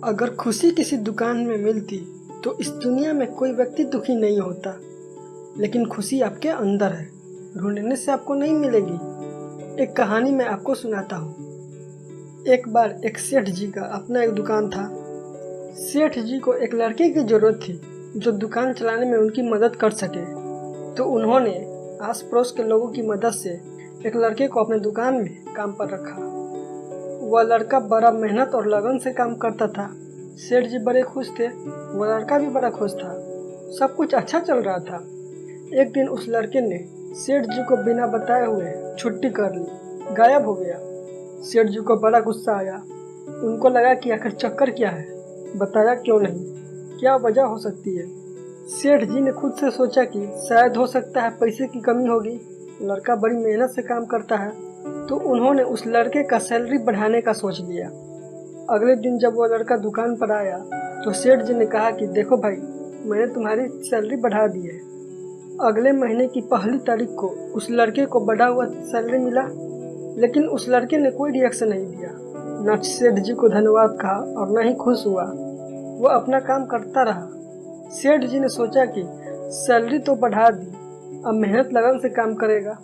अगर खुशी किसी दुकान में मिलती तो इस दुनिया में कोई व्यक्ति दुखी नहीं होता। लेकिन खुशी आपके अंदर है, ढूंढने से आपको नहीं मिलेगी। एक कहानी मैं आपको सुनाता हूँ। एक बार एक सेठ जी का अपना एक दुकान था। सेठ जी को एक लड़के की ज़रूरत थी जो दुकान चलाने में उनकी मदद कर सके। तो उन्होंने आस पड़ोस के लोगों की मदद से एक लड़के को अपने दुकान में काम पर रखा। वह लड़का बड़ा मेहनत और लगन से काम करता था। सेठ जी बड़े खुश थे, वह लड़का भी बड़ा खुश था। सब कुछ अच्छा चल रहा था। एक दिन उस लड़के ने सेठ जी को बिना बताए हुए छुट्टी कर ली, गायब हो गया। सेठ जी को बड़ा गुस्सा आया। उनको लगा कि आखिर चक्कर क्या है, बताया क्यों नहीं, क्या वजह हो सकती है। सेठ जी ने खुद से सोचा कि शायद हो सकता है पैसे की कमी होगी, लड़का बड़ी मेहनत से काम करता है। तो उन्होंने उस लड़के का सैलरी बढ़ाने का सोच लिया। अगले दिन जब वो लड़का दुकान पर आया तो सेठ जी ने कहा कि देखो भाई, मैंने तुम्हारी सैलरी बढ़ा दी है। अगले महीने की पहली तारीख को उस लड़के को बढ़ा हुआ सैलरी मिला, लेकिन उस लड़के ने कोई रिएक्शन नहीं दिया। न सेठ जी को धन्यवाद कहा और न ही खुश हुआ। वो अपना काम करता रहा। सेठ जी ने सोचा कि सैलरी तो बढ़ा दी, अब मेहनत लगन से काम करेगा।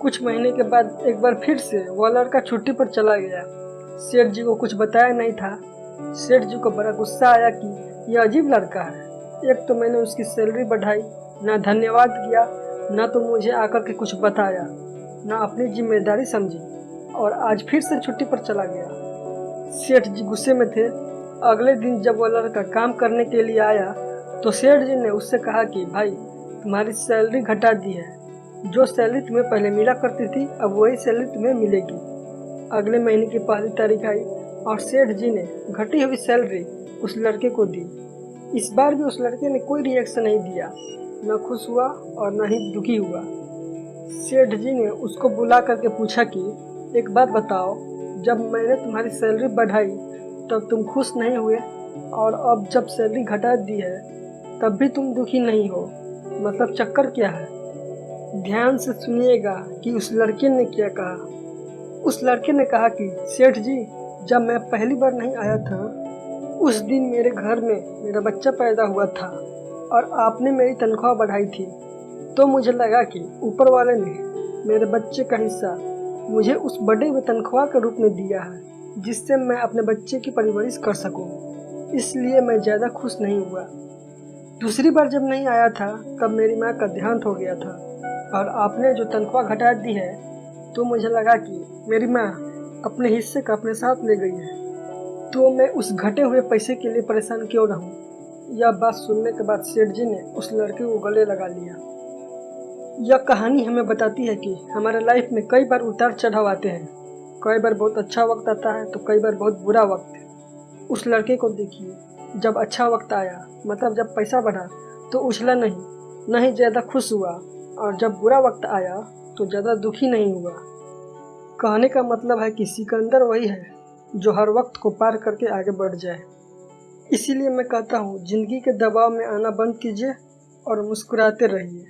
कुछ महीने के बाद एक बार फिर से वह लड़का छुट्टी पर चला गया। सेठ जी को कुछ बताया नहीं था। सेठ जी को बड़ा गुस्सा आया कि यह अजीब लड़का है। एक तो मैंने उसकी सैलरी बढ़ाई, ना धन्यवाद किया, ना तो मुझे आकर के कुछ बताया, ना अपनी जिम्मेदारी समझी, और आज फिर से छुट्टी पर चला गया। सेठ जी गुस्से में थे। अगले दिन जब वह लड़का काम करने के लिए आया तो सेठ जी ने उससे कहा कि भाई, तुम्हारी सैलरी घटा दी है। जो सैलरी तुम्हें पहले मिला करती थी, अब वही सैलरी तुम्हें मिलेगी। अगले महीने की पहली तारीख आई और सेठ जी ने घटी हुई सैलरी उस लड़के को दी। इस बार भी उस लड़के ने कोई रिएक्शन नहीं दिया, न खुश हुआ और न ही दुखी हुआ। सेठ जी ने उसको बुला करके पूछा कि एक बात बताओ, जब मैंने तुम्हारी सैलरी बढ़ाई तब तुम खुश नहीं हुए, और अब जब सैलरी घटा दी है तब भी तुम दुखी नहीं हो, मतलब चक्कर क्या है? ध्यान से सुनिएगा कि उस लड़के ने क्या कहा। उस लड़के ने कहा कि सेठ जी, जब मैं पहली बार नहीं आया था उस दिन मेरे घर में मेरा बच्चा पैदा हुआ था और आपने मेरी तनख्वाह बढ़ाई थी। तो मुझे लगा कि ऊपर वाले ने मेरे बच्चे का हिस्सा मुझे उस बढ़े हुए तनख्वाह के रूप में दिया है, जिससे मैं अपने बच्चे की परवरिश कर सकूं। इसलिए मैं ज़्यादा खुश नहीं हुआ। दूसरी बार जब नहीं आया था तब मेरी माँ का देहांत हो गया था और आपने जो तनख्वाह घटा दी है, तो मुझे लगा कि मेरी माँ अपने हिस्से का अपने साथ ले गई है, तो मैं उस घटे हुए पैसे के लिए परेशान क्यों रहूं। यह बात सुनने के बाद सेठ जी ने उस लड़के को गले लगा लिया। यह कहानी हमें बताती है कि हमारे लाइफ में कई बार उतार चढ़ाव आते हैं। कई बार बहुत अच्छा वक्त आता है तो कई बार बहुत बुरा वक्त। उस लड़के को देखिए, जब अच्छा वक्त आया, मतलब जब पैसा बढ़ा, तो उछला नहीं, न ही ज़्यादा खुश हुआ, और जब बुरा वक्त आया तो ज़्यादा दुखी नहीं हुआ। कहने का मतलब है कि सिकंदर वही है जो हर वक्त को पार करके आगे बढ़ जाए। इसीलिए मैं कहता हूँ, ज़िंदगी के दबाव में आना बंद कीजिए और मुस्कुराते रहिए।